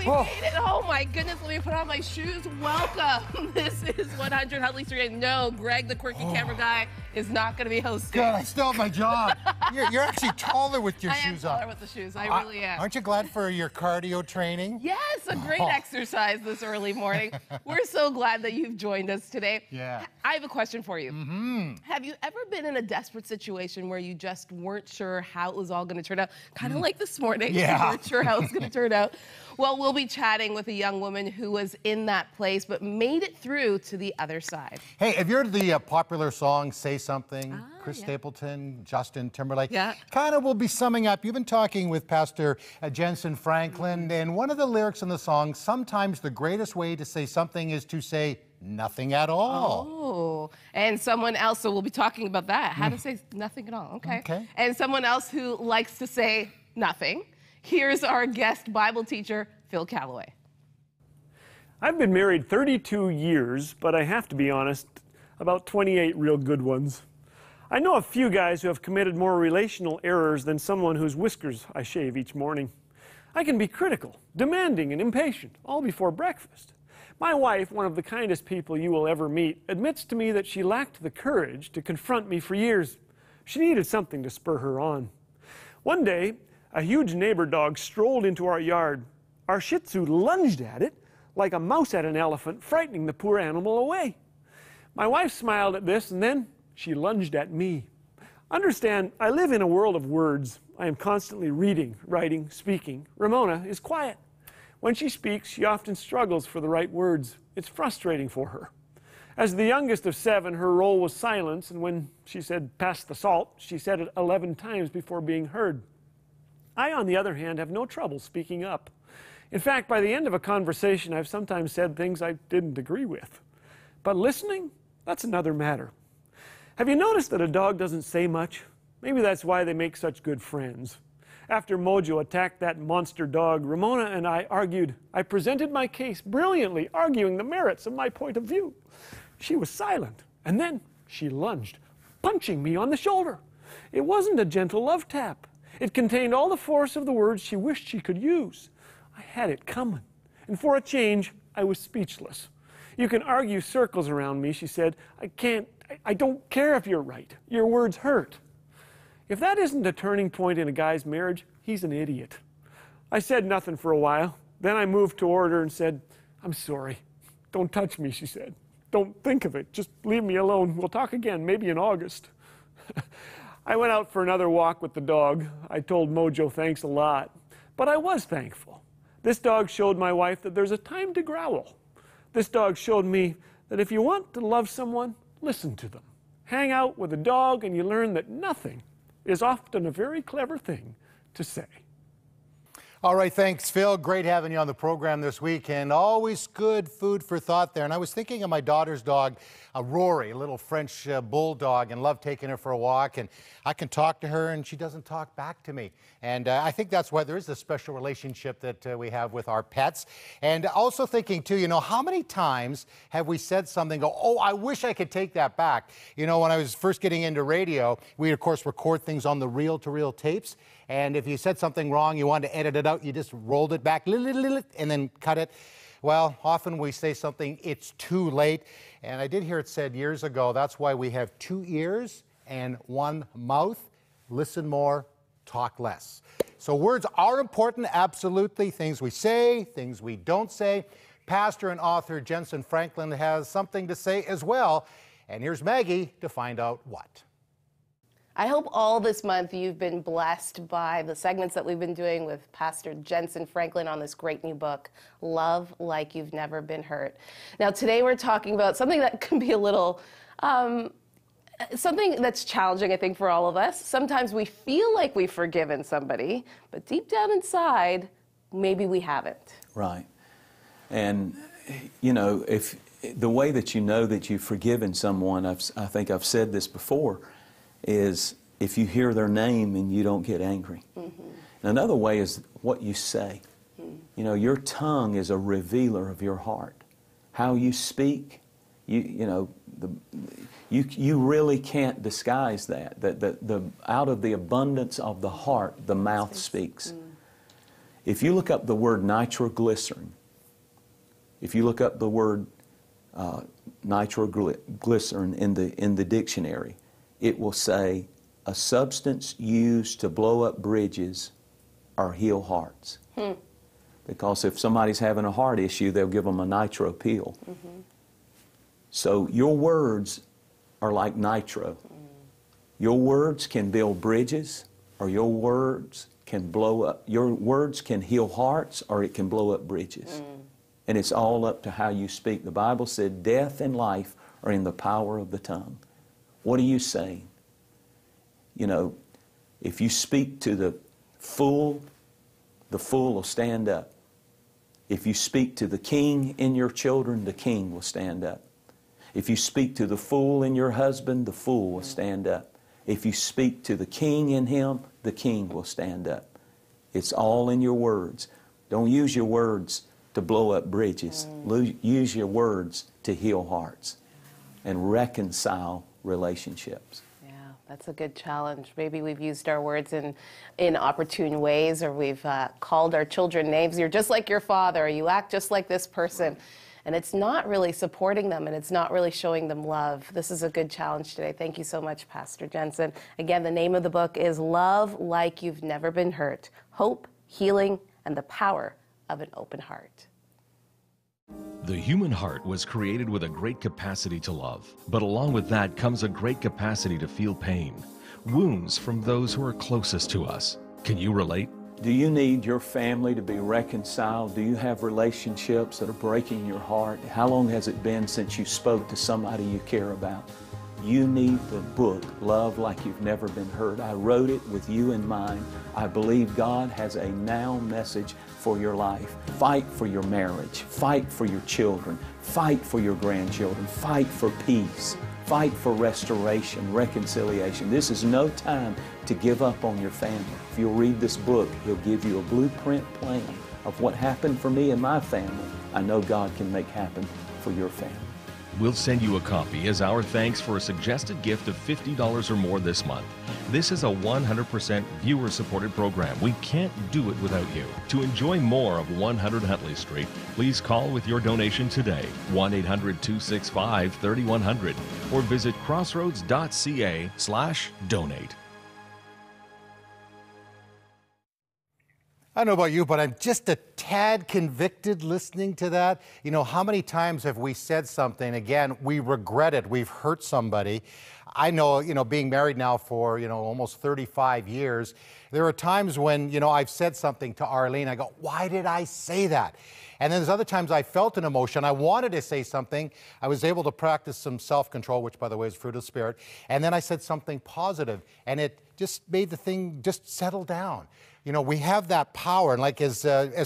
made it. Oh my goodness, let me put on my shoes. Welcome. This is 100 Huntley Street. And no, Greg, the quirky camera guy, is not going to be hosting. God, I still have my job. You're actually taller with your shoes on. I am taller with the shoes. I really am. Aren't you glad for your cardio training? Yes, a great exercise this early morning. We're so glad that you've joined us today. Yeah. I have a question for you. Have you ever been in a desperate situation where you just weren't sure how it was all going to turn out? Kind of like this morning. Yeah. You weren't sure how it was going to turn out. Well, we'll be chatting with a young woman who was in that place but made it through to the other side. Hey, have you heard the popular song Say Something? Chris Stapleton, Justin Timberlake. Yeah. Kind of will be summing up. You've been talking with Pastor Jensen Franklin, and one of the lyrics in the song, sometimes the greatest way to say something is to say nothing at all. Oh, and someone else, so we'll be talking about that, how to say nothing at all. Okay. And someone else who likes to say nothing. Here's our guest Bible teacher, Phil Calloway. I've been married 32 years, but I have to be honest, about 28 real good ones. I know a few guys who have committed more relational errors than someone whose whiskers I shave each morning. I can be critical, demanding, and impatient, all before breakfast. My wife, one of the kindest people you will ever meet, admits to me that she lacked the courage to confront me for years. She needed something to spur her on. One day, a huge neighbor dog strolled into our yard. Our Shih Tzu lunged at it like a mouse at an elephant, frightening the poor animal away. My wife smiled at this, and then she lunged at me. Understand, I live in a world of words. I am constantly reading, writing, speaking. Ramona is quiet. When she speaks, she often struggles for the right words. It's frustrating for her. As the youngest of 7, her role was silence, and when she said, "Pass the salt," she said it 11 times before being heard. I, on the other hand, have no trouble speaking up. In fact, by the end of a conversation, I've sometimes said things I didn't agree with. But listening, that's another matter. Have you noticed that a dog doesn't say much? Maybe that's why they make such good friends. After Mojo attacked that monster dog, Ramona and I argued. I presented my case brilliantly, arguing the merits of my point of view. She was silent, and then she lunged, punching me on the shoulder. It wasn't a gentle love tap. It contained all the force of the words she wished she could use. I had it coming, and for a change, I was speechless. "You can argue circles around me," she said. I don't care if you're right. Your words hurt." If that isn't a turning point in a guy's marriage, he's an idiot. I said nothing for a while. Then I moved toward her and said, "I'm sorry. Don't touch me," she said. "Don't think of it. Just leave me alone. We'll talk again, maybe in August." I went out for another walk with the dog. I told Mojo thanks a lot, but I was thankful. This dog showed my wife that there's a time to growl. This dog showed me that if you want to love someone, listen to them. Hang out with a dog and you learn that nothing is often a very clever thing to say. All right, thanks, Phil. Great having you on the program this week, and always good food for thought there. And I was thinking of my daughter's dog, Rory, a little French bulldog, and love taking her for a walk. And I can talk to her, and she doesn't talk back to me. And I think that's why there is a special relationship that we have with our pets. And also thinking, too, you know, how many times have we said something, go, "Oh, I wish I could take that back." You know, when I was first getting into radio, we, of course, record things on the reel-to-reel tapes. And if you said something wrong, you wanted to edit it out, you just rolled it back and then cut it. Well, often we say something, it's too late. And I did hear it said years ago, that's why we have 2 ears and 1 mouth. Listen more, talk less. So words are important, absolutely. Things we say, things we don't say. Pastor and author Jensen Franklin has something to say as well. And here's Maggie to find out what. I hope all this month you've been blessed by the segments that we've been doing with Pastor Jensen Franklin on this great new book, Love Like You've Never Been Hurt. Now, today we're talking about something that can be a little, something that's challenging, I think, for all of us. Sometimes we feel like we've forgiven somebody, but deep down inside, maybe we haven't. Right. And, you know, if the way that you know that you've forgiven someone, I think I've said this before, is if you hear their name and you don't get angry. Mm-hmm. Another way is what you say. You know, your tongue is a revealer of your heart. How you speak, you really can't disguise that. That out of the abundance of the heart, the mouth speaks. If you look up the word nitroglycerin, if you look up the word nitroglycerin in the dictionary, it will say a substance used to blow up bridges or heal hearts. Because if somebody's having a heart issue, they'll give them a nitro pill. So your words are like nitro. Your words can build bridges, or your words can blow up. Your words can heal hearts, or it can blow up bridges. And it's all up to how you speak. The Bible said death and life are in the power of the tongue. What are you saying? You know, if you speak to the fool will stand up. If you speak to the king in your children, the king will stand up. If you speak to the fool in your husband, the fool will stand up. If you speak to the king in him, the king will stand up. It's all in your words. Don't use your words to blow up bridges. Use your words to heal hearts and reconcile relationships. Yeah, that's a good challenge. Maybe we've used our words in opportune ways, or we've called our children names. You're just like your father, or you act just like this person. And it's not really supporting them, and it's not really showing them love. This is a good challenge today. Thank you so much, Pastor Jensen. Again, the name of the book is Love Like You've Never Been Hurt: Hope, Healing, and the Power of an Open Heart. The human heart was created with a great capacity to love, but along with that comes a great capacity to feel pain, wounds from those who are closest to us. Can you relate? Do you need your family to be reconciled? Do you have relationships that are breaking your heart? How long has it been since you spoke to somebody you care about? You need the book, Love Like You've Never Been Hurt. I wrote it with you in mind. I believe God has a now message for your life. Fight for your marriage. Fight for your children. Fight for your grandchildren. Fight for peace. Fight for restoration, reconciliation. This is no time to give up on your family. If you'll read this book, He'll give you a blueprint plan of what happened for me and my family. I know God can make happen for your family. We'll send you a copy as our thanks for a suggested gift of $50 or more this month. This is a 100% viewer-supported program. We can't do it without you. To enjoy more of 100 Huntley Street, please call with your donation today, 1-800-265-3100, or visit crossroads.ca/donate. I don't know about you, but I'm just a tad convicted listening to that. You know, how many times have we said something, again, we regret it, we've hurt somebody. I know, being married now for, almost 35 years, there are times when, I've said something to Arlene, I go, why did I say that? And then there's other times I felt an emotion, I wanted to say something, I was able to practice some self-control, which by the way is fruit of the Spirit, and then I said something positive, and it just made the thing just settle down. We have that power, and like as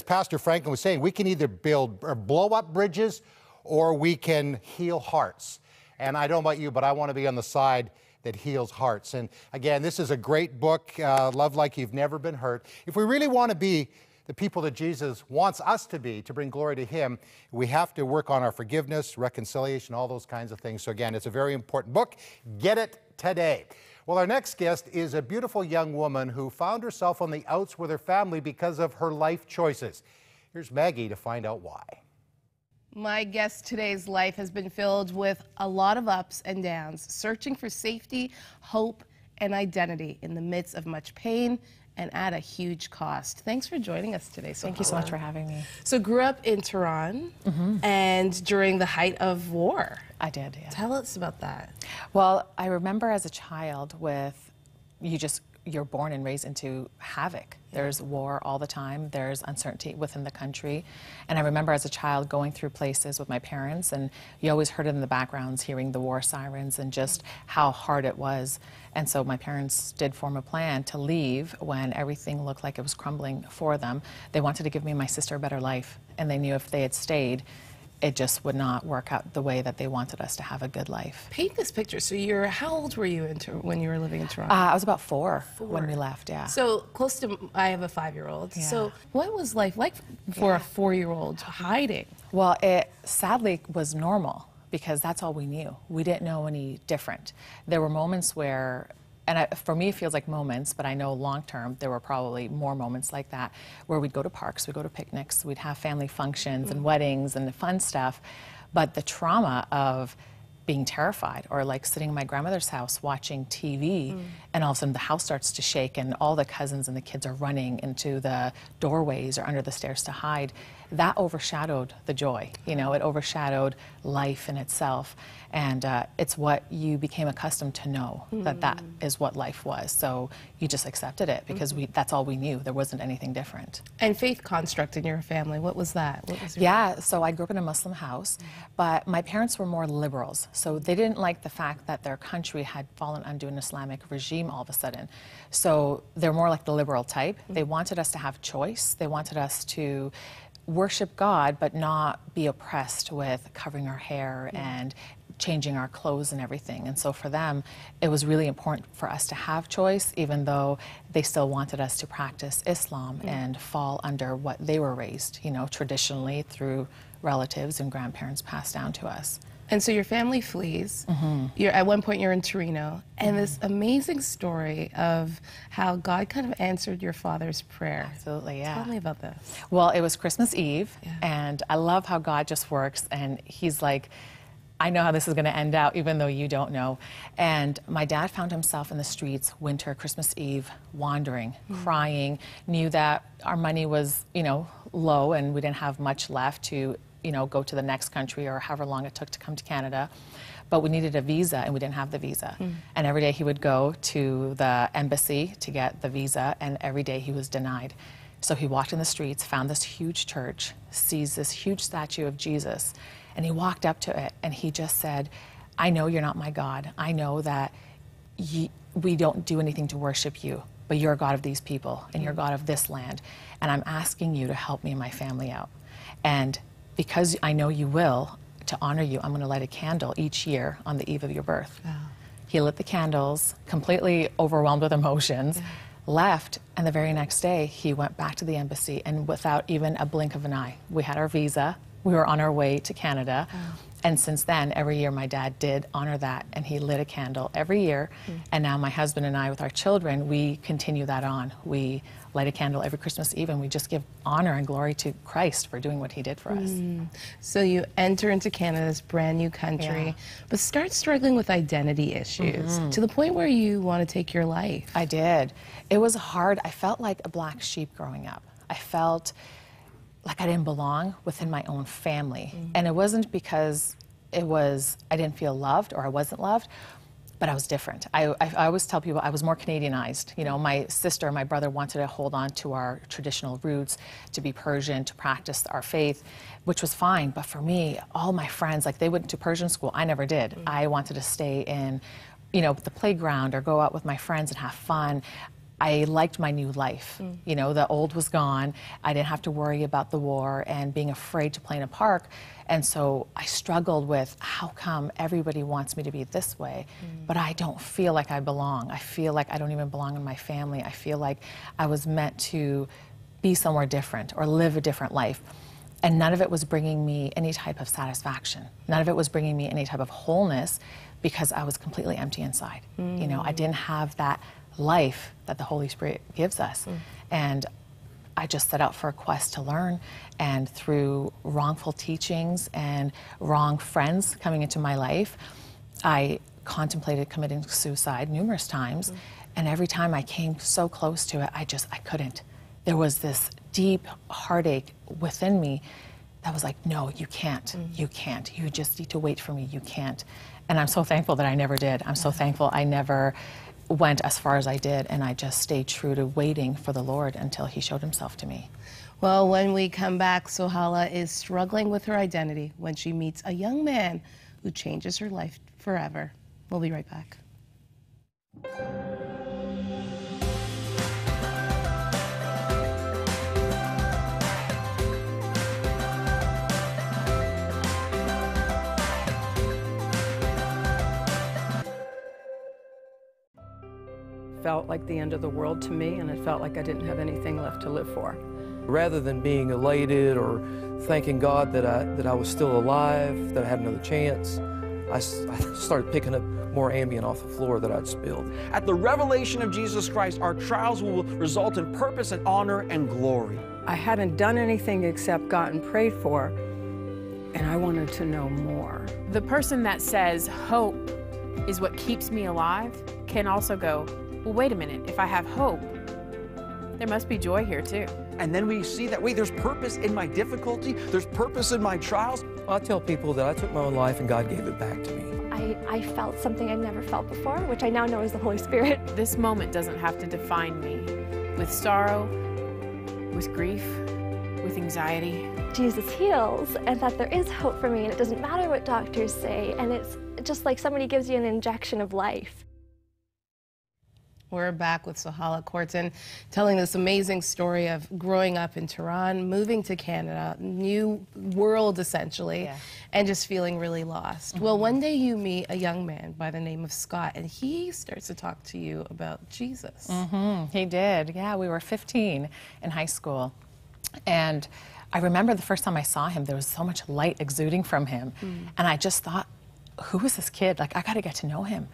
Pastor Franklin was saying, we can either build or blow up bridges, or we can heal hearts. And I don't know about you, but I want to be on the side that heals hearts. And again, this is a great book, Love Like You've Never Been Hurt. If we really want to be the people that Jesus wants us to be, to bring glory to Him, we have to work on our forgiveness, reconciliation, all those kinds of things. So again, it's a very important book. Get it today. Well, our next guest is a beautiful young woman who found herself on the outs with her family because of her life choices. Here's Maggie to find out why. My guest today's life has been filled with a lot of ups and downs, searching for safety, hope, and identity in the midst of much pain and at a huge cost. Thanks for joining us today, Sohala. Thank you so much for having me. So grew up in Tehran and during the height of war. I did, yeah. Tell us about that. Well, I remember as a child you're born and raised into havoc. There's war all the time. There's uncertainty within the country. And I remember as a child going through places with my parents, and you always heard it in the backgrounds, hearing the war sirens and just how hard it was. And so my parents did form a plan to leave when everything looked like it was crumbling for them. They wanted to give me and my sister a better life, and they knew if they had stayed, it just would not work out the way that they wanted us to have a good life. Paint this picture. So how old were you when you were living in Toronto? I was about four when we left, yeah. So close to, I have a 5-year-old. Yeah. So what was life like for a 4-year-old hiding? Well, it sadly was normal because that's all we knew. We didn't know any different. There were moments where for me, it feels like moments, but I know long term there were probably more moments like that where we'd go to parks, we'd go to picnics, we'd have family functions and weddings and the fun stuff. But the trauma of being terrified, or like sitting in my grandmother's house watching TV, and all of a sudden the house starts to shake and all the cousins and the kids are running into the doorways or under the stairs to hide, that overshadowed the joy. You know, it overshadowed life in itself. And it's what you became accustomed to know, that is what life was. So you just accepted it because that's all we knew. There wasn't anything different. And faith construct in your family, what was that? What was your Yeah, so I grew up in a Muslim house, but my parents were more liberals. So they didn't like the fact that their country had fallen under an Islamic regime all of a sudden. So they're more like the liberal type. They wanted us to have choice. They wanted us to worship God, but not be oppressed with covering our hair and changing our clothes and everything. And so for them, it was really important for us to have choice, even though they still wanted us to practice Islam and fall under what they were raised, you know, traditionally through relatives and grandparents passed down to us. And so your family flees. At one point you're in Torino, and this amazing story of how God kind of answered your father's prayer. Absolutely, yeah. Tell me about this. Well, it was Christmas Eve, and I love how God just works, and he's like, I know how this is going to end out, even though you don't know. And my dad found himself in the streets winter, Christmas Eve, wandering, crying, knew that our money was, you know, low and we didn't have much left to, you know, go to the next country or however long it took to come to Canada. But we needed a visa and we didn't have the visa. And every day he would go to the embassy to get the visa, and every day he was denied. So he walked in the streets, found this huge church, sees this huge statue of Jesus, and he walked up to it and he just said, I know you're not my God. I know that we don't do anything to worship you, but you're a God of these people and you're a God of this land. And I'm asking you to help me and my family out. And because I know you will, to honor you, I'm going to light a candle each year on the eve of your birth. He lit the candles, completely overwhelmed with emotions, left, and the very next day he went back to the embassy, and without even a blink of an eye, we had our visa. We were on our way to Canada. And since then, every year my dad did honor that, and he lit a candle every year. And now my husband and I, with our children, we continue that on. We light a candle every Christmas Eve, and we just give honor and glory to Christ for doing what he did for us. So you enter into Canada, this brand new country, but start struggling with identity issues to the point where you want to take your life. I did. It was hard. I felt like a black sheep growing up. I felt like I didn't belong within my own family. And it wasn't because I didn't feel loved or I wasn't loved, but I was different. I always tell people I was more Canadianized. You know, my sister and my brother wanted to hold on to our traditional roots, to be Persian, to practice our faith, which was fine. But for me, all my friends, like they went to Persian school. I never did. I wanted to stay in, you know, the playground or go out with my friends and have fun. I liked my new life. You know, the old was gone. I didn't have to worry about the war and being afraid to play in a park. And so I struggled with, how come everybody wants me to be this way, but I don't feel like I belong. I feel like I don't even belong in my family. I feel like I was meant to be somewhere different or live a different life. And none of it was bringing me any type of satisfaction. None of it was bringing me any type of wholeness, because I was completely empty inside. You know, I didn't have that life that the Holy Spirit gives us. And I just set out for a quest to learn, and through wrongful teachings and wrong friends coming into my life, I contemplated committing suicide numerous times. And every time I came so close to it, I couldn't. There was this deep heartache within me that was like, no, you can't, you can't. You just need to wait for me, you can't. And I'm so thankful that I never did. I'm so thankful I never went as far as I did, and I just stayed true to waiting for the Lord until he showed himself to me. Well, when we come back, Sohala is struggling with her identity when she meets a young man who changes her life forever. We'll be right back. Felt like the end of the world to me, and it felt like I didn't have anything left to live for. Rather than being elated or thanking God that I was still alive, that I had another chance, I started picking up more Ambien off the floor that I'd spilled. At the revelation of Jesus Christ, our trials will result in purpose and honor and glory. I hadn't done anything except gotten prayed for, and I wanted to know more. The person that says hope is what keeps me alive can also go, well, wait a minute, if I have hope, there must be joy here too. And then we see that, wait, there's purpose in my difficulty, there's purpose in my trials. I tell people that I took my own life and God gave it back to me. I felt something I'd never felt before, which I now know is the Holy Spirit. This moment doesn't have to define me with sorrow, with grief, with anxiety. Jesus heals, and that there is hope for me, and it doesn't matter what doctors say, and it's just like somebody gives you an injection of life. We're back with Sohala Kortan telling this amazing story of growing up in Tehran, moving to Canada, new world essentially, and just feeling really lost. Well, one day you meet a young man by the name of Scott, and he starts to talk to you about Jesus. He did. Yeah, we were 15 in high school. And I remember the first time I saw him, there was so much light exuding from him. And I just thought, who is this kid? Like, I got to get to know him.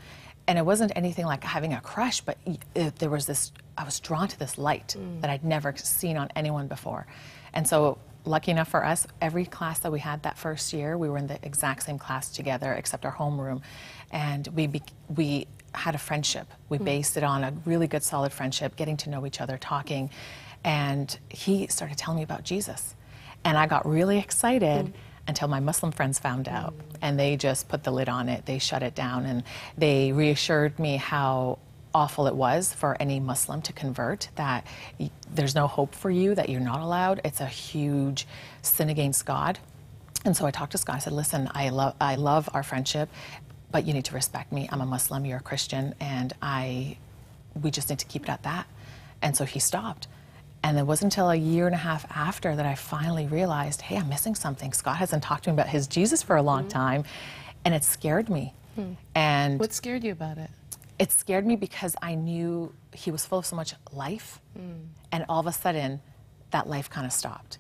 And it wasn't anything like having a crush, but there was this, I was drawn to this light that I'd never seen on anyone before. And so, lucky enough for us, every class that we had that first year, we were in the exact same class together, except our homeroom. And we had a friendship. We based it on a really good, solid friendship, getting to know each other, talking. And he started telling me about Jesus. And I got really excited until my Muslim friends found out. And they just put the lid on it. They shut it down. And they reassured me how awful it was for any Muslim to convert, that there's no hope for you, that you're not allowed. It's a huge sin against God. And so I talked to Scott. I said, listen, I love our friendship, but you need to respect me. I'm a Muslim, you're a Christian, and we just need to keep it at that. And so he stopped. And it wasn't until a year and a half after that I finally realized, hey, I'm missing something. Scott hasn't talked to me about his Jesus for a long time, and it scared me. And what scared you about it? It scared me because I knew he was full of so much life, and all of a sudden, that life kind of stopped,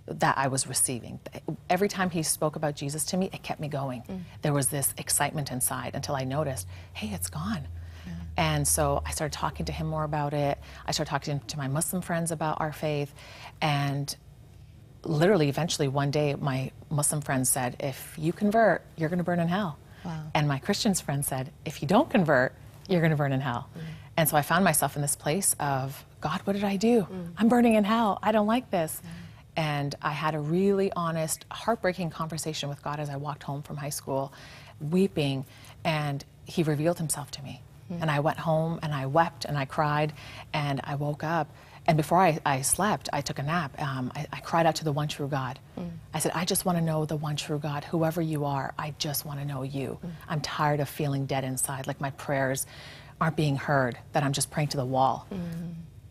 that I was receiving. Every time he spoke about Jesus to me, it kept me going. There was this excitement inside until I noticed, hey, it's gone. And so I started talking to him more about it. I started talking to my Muslim friends about our faith. And literally, eventually, one day, my Muslim friend said, if you convert, you're going to burn in hell. Wow. And my Christian friend said, if you don't convert, you're going to burn in hell. And so I found myself in this place of, God, what did I do? I'm burning in hell. I don't like this. And I had a really honest, heartbreaking conversation with God as I walked home from high school, weeping, and he revealed himself to me. And I went home and I wept and I cried and I woke up. And before I slept, I took a nap. I cried out to the one true God. I said, I just want to know the one true God, whoever you are, I just want to know you. I'm tired of feeling dead inside, like my prayers aren't being heard, that I'm just praying to the wall.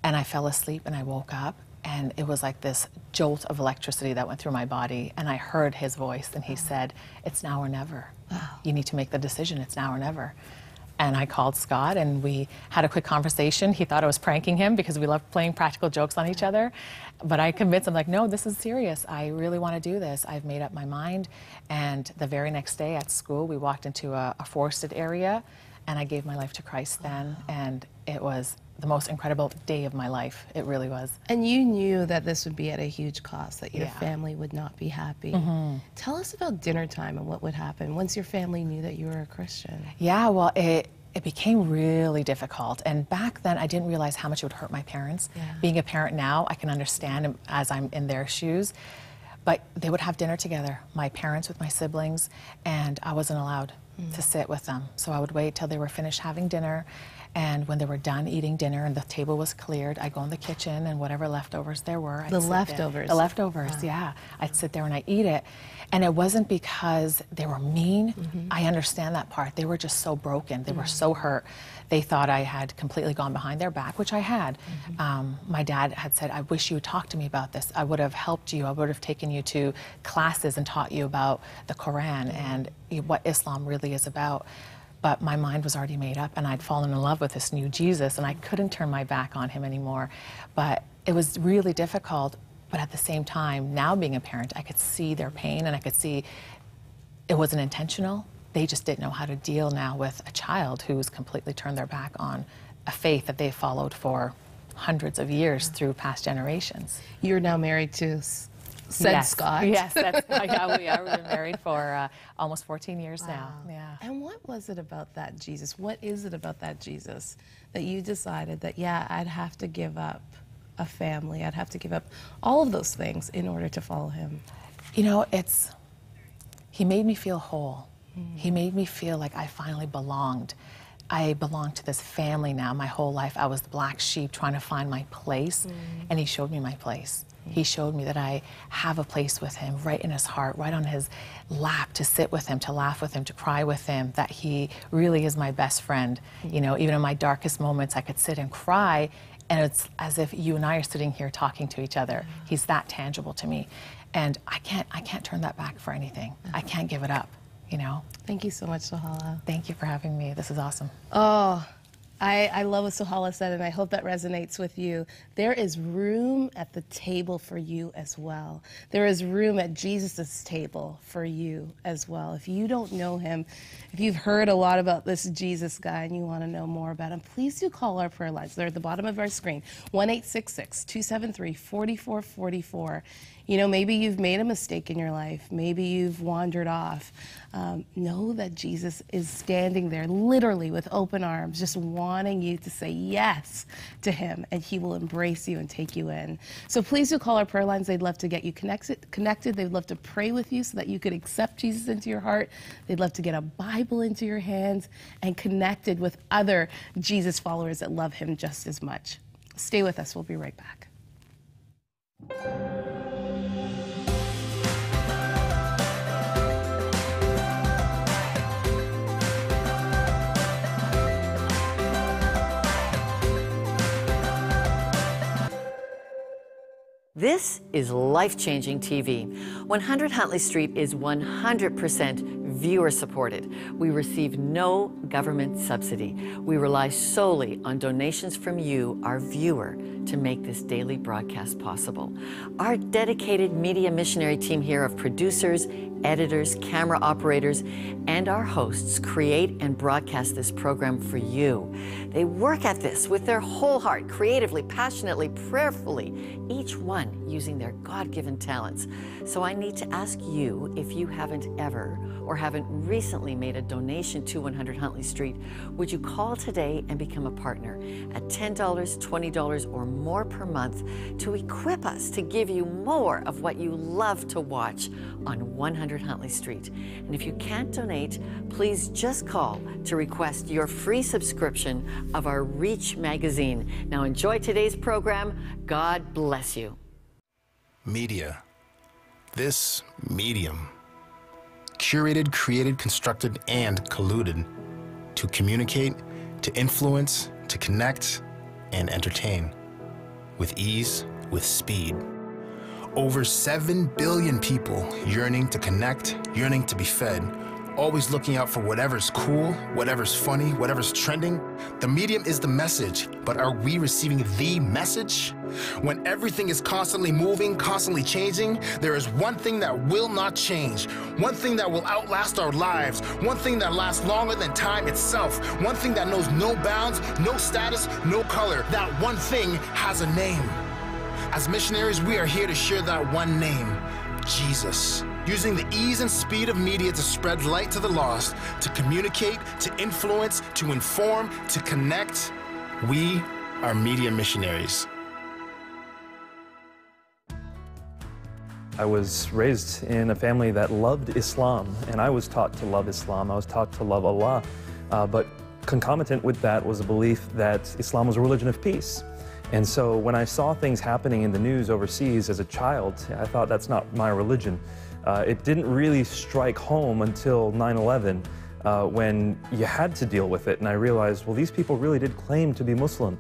And I fell asleep and I woke up, and it was like this jolt of electricity that went through my body, and I heard his voice, and he said, it's now or never. You need to make the decision, it's now or never. And I called Scott and we had a quick conversation. He thought I was pranking him because we love playing practical jokes on each other. But I convinced him, like, no, this is serious. I really want to do this. I've made up my mind. And the very next day at school, we walked into a forested area and I gave my life to Christ then. And it was the most incredible day of my life. It really was. And you knew that this would be at a huge cost, that your family would not be happy. Tell us about dinner time and what would happen once your family knew that you were a Christian. Yeah, well, it became really difficult. And back then, I didn't realize how much it would hurt my parents. Being a parent now, I can understand as I'm in their shoes. But they would have dinner together, my parents with my siblings, and I wasn't allowed to sit with them. So I would wait till they were finished having dinner. And when they were done eating dinner and the table was cleared, I'd go in the kitchen and whatever leftovers there were, I'd sit there. The leftovers, yeah. I'd sit there and I'd eat it. And it wasn't because they were mean. I understand that part. They were just so broken. They were so hurt. They thought I had completely gone behind their back, which I had. My dad had said, I wish you would talk to me about this. I would have helped you. I would have taken you to classes and taught you about the Quran and what Islam really is about. But my mind was already made up and I'd fallen in love with this new Jesus and I couldn't turn my back on him anymore. But it was really difficult. But at the same time, now being a parent, I could see their pain and I could see it wasn't intentional. they just didn't know how to deal now with a child who's completely turned their back on a faith that they followed for hundreds of years through past generations. You're now married to Yes. Scott. Yes, that's, yeah, we are. We've been married for almost 14 years now. Yeah. And what was it about that Jesus? What is it about that Jesus that you decided that, yeah, I'd have to give up a family, I'd have to give up all of those things in order to follow him? You know, he made me feel whole. He made me feel like I finally belonged. I belong to this family now. My whole life I was the black sheep trying to find my place, and he showed me my place. He showed me that I have a place with him, right in his heart, right on his lap, to sit with him, to laugh with him, to cry with him, that he really is my best friend. You know, even in my darkest moments, I could sit and cry, and it's as if you and I are sitting here talking to each other. He's that tangible to me. And I can't turn that back for anything. I can't give it up, you know? Thank you so much, Sohala. Thank you for having me. This is awesome. Oh, I love what Sohala said, and I hope that resonates with you. There is room at the table for you as well. There is room at Jesus' table for you as well. If you don't know him, if you've heard a lot about this Jesus guy and you want to know more about him, please do call our prayer lines. They're at the bottom of our screen, 1-866-273-4444. You know, maybe you've made a mistake in your life. Maybe you've wandered off. Know that Jesus is standing there literally with open arms, just wanting you to say yes to him, and he will embrace you and take you in. So please do call our prayer lines. They'd love to get you connected. They'd love to pray with you so that you could accept Jesus into your heart. They'd love to get a Bible into your hands and connected with other Jesus followers that love him just as much. Stay with us. We'll be right back. This is life-changing TV. 100 Huntley Street is 100% viewer-supported. We receive no government subsidy. We rely solely on donations from you, our viewer, to make this daily broadcast possible. Our dedicated media missionary team here of producers, editors, camera operators, and our hosts create and broadcast this program for you. They work at this with their whole heart, creatively, passionately, prayerfully, each one using their God-given talents. So I need to ask you, if you haven't ever or haven't recently made a donation to 100 Huntley Street, would you call today and become a partner at $10, $20, or more per month to equip us to give you more of what you love to watch on 100 Huntley Street. And if you can't donate, please just call to request your free subscription of our Reach magazine. Now enjoy today's program. God bless you. Media. This medium. Curated, created, constructed, and colluded to communicate, to influence, to connect, and entertain. With ease, with speed. Over 7 billion people yearning to connect, yearning to be fed, always looking out for whatever's cool, whatever's funny, whatever's trending. The medium is the message, but are we receiving the message? When everything is constantly moving, constantly changing, there is one thing that will not change, one thing that will outlast our lives, one thing that lasts longer than time itself, one thing that knows no bounds, no status, no color. That one thing has a name. As missionaries, we are here to share that one name, Jesus. Using the ease and speed of media to spread light to the lost, to communicate, to influence, to inform, to connect. We are media missionaries. I was raised in a family that loved Islam, and I was taught to love Islam. I was taught to love Allah. But concomitant with that was a belief that Islam was a religion of peace. And so when I saw things happening in the news overseas as a child, I thought, that's not my religion. It didn't really strike home until 9/11 when you had to deal with it, and I realized, well, these people really did claim to be Muslim.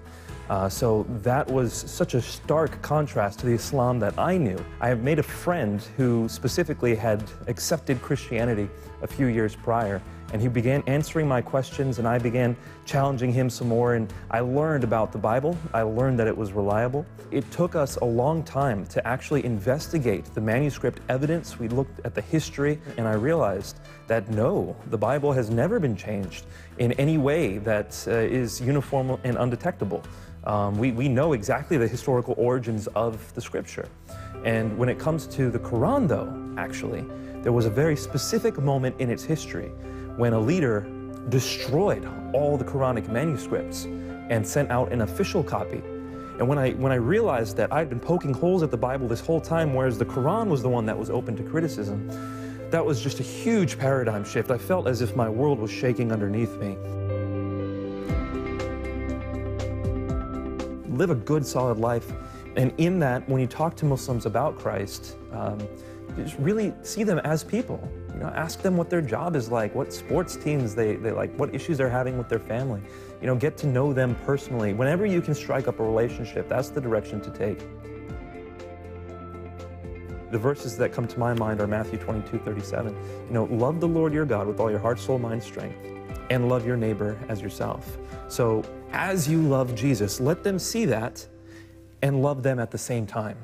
So that was such a stark contrast to the Islam that I knew. I have made a friend who specifically had accepted Christianity a few years prior, And he began answering my questions, and I began challenging him some more, and I learned about the Bible. I learned that it was reliable. It took us a long time to actually investigate the manuscript evidence. We looked at the history, and I realized that no, the Bible has never been changed in any way that is uniform and undetectable. We know exactly the historical origins of the scripture. And when it comes to the Quran, though, actually, there was a very specific moment in its history when a leader destroyed all the Quranic manuscripts and sent out an official copy. And when I realized that I'd been poking holes at the Bible this whole time, whereas the Quran was the one that was open to criticism, that was just a huge paradigm shift. I felt as if my world was shaking underneath me. Live a good, solid life. And in that, when you talk to Muslims about Christ, just really see them as people. You know, ask them what their job is like, what sports teams they like, what issues they're having with their family. You know, get to know them personally. Whenever you can strike up a relationship, that's the direction to take. The verses that come to my mind are Matthew 22:37. You know, love the Lord your God with all your heart, soul, mind, strength, and love your neighbor as yourself. So as you love Jesus, let them see that and love them at the same time.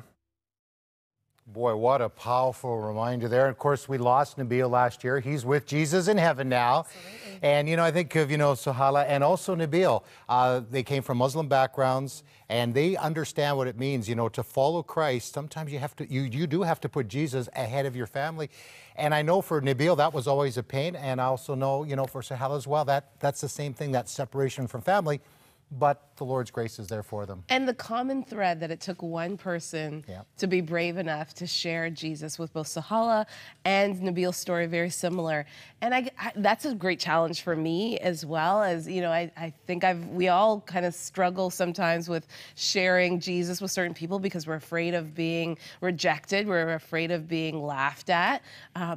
Boy, what a powerful reminder there. Of course, we lost Nabil last year. He's with Jesus in heaven now. Absolutely. And, you know, I think of, you know, Suhala and also Nabil. They came from Muslim backgrounds, and they understand what it means, you know, to follow Christ. Sometimes you have to, you do have to put Jesus ahead of your family. And I know for Nabil, that was always a pain. And I also know, you know, for Suhala as well, that's the same thing, that separation from family. But the Lord's grace is there for them. And the common thread that it took one person to be brave enough to share Jesus with both Suhala and Nabil's story, very similar. And that's a great challenge for me as well. As you know, I think we all kind of struggle sometimes with sharing Jesus with certain people because we're afraid of being rejected. We're afraid of being laughed at.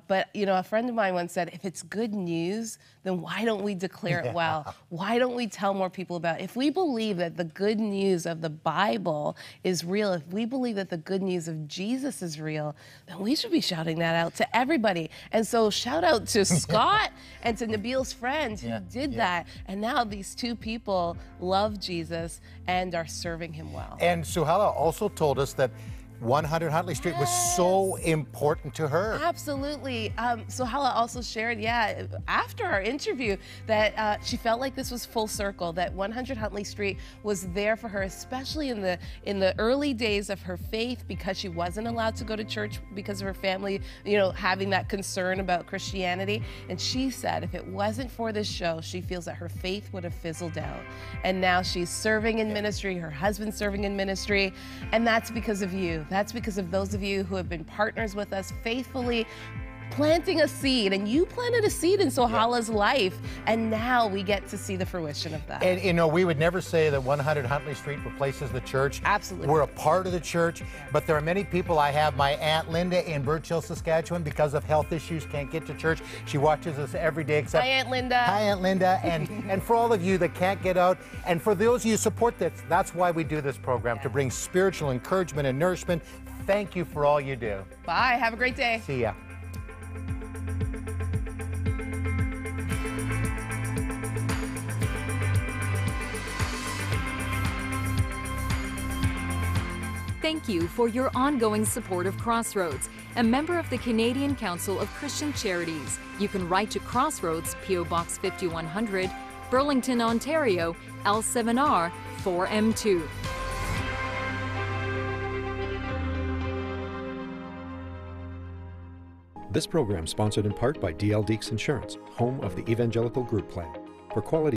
But you know, a friend of mine once said, if it's good news, then why don't we declare it well? Why don't we tell more people about it? If we believe that the good news of the Bible is real, if we believe that the good news of Jesus is real, then we should be shouting that out to everybody. And so shout out to Scott and to Nabil's friend who did that. And now these two people love Jesus and are serving him well. And Suhala also told us that 100 Huntley Street was so important to her. Absolutely. Suhala also shared, after our interview, that she felt like this was full circle, that 100 Huntley Street was there for her, especially in the early days of her faith, because she wasn't allowed to go to church because of her family, you know, having that concern about Christianity. And she said if it wasn't for this show, she feels that her faith would have fizzled out. And now she's serving in ministry, her husband's serving in ministry, and that's because of you. That's because of those of you who have been partners with us faithfully, planting a seed. And you planted a seed in Suhala's life, and now we get to see the fruition of that. And you know, we would never say that 100 Huntley Street replaces the church. Absolutely. We're a part of the church, but there are many people. I have my Aunt Linda in Birch Hill, Saskatchewan, because of health issues, can't get to church. She watches us every day except... Hi, Aunt Linda. Hi, Aunt Linda. And for all of you that can't get out, and for those of you who support this, that's why we do this program, to bring spiritual encouragement and nourishment. Thank you for all you do. Bye. Have a great day. See ya. Thank you for your ongoing support of Crossroads, a member of the Canadian Council of Christian Charities. You can write to Crossroads, P.O. Box 5100, Burlington, Ontario, L7R 4M2. This program sponsored in part by DL Deeks Insurance, home of the Evangelical Group Plan. For quality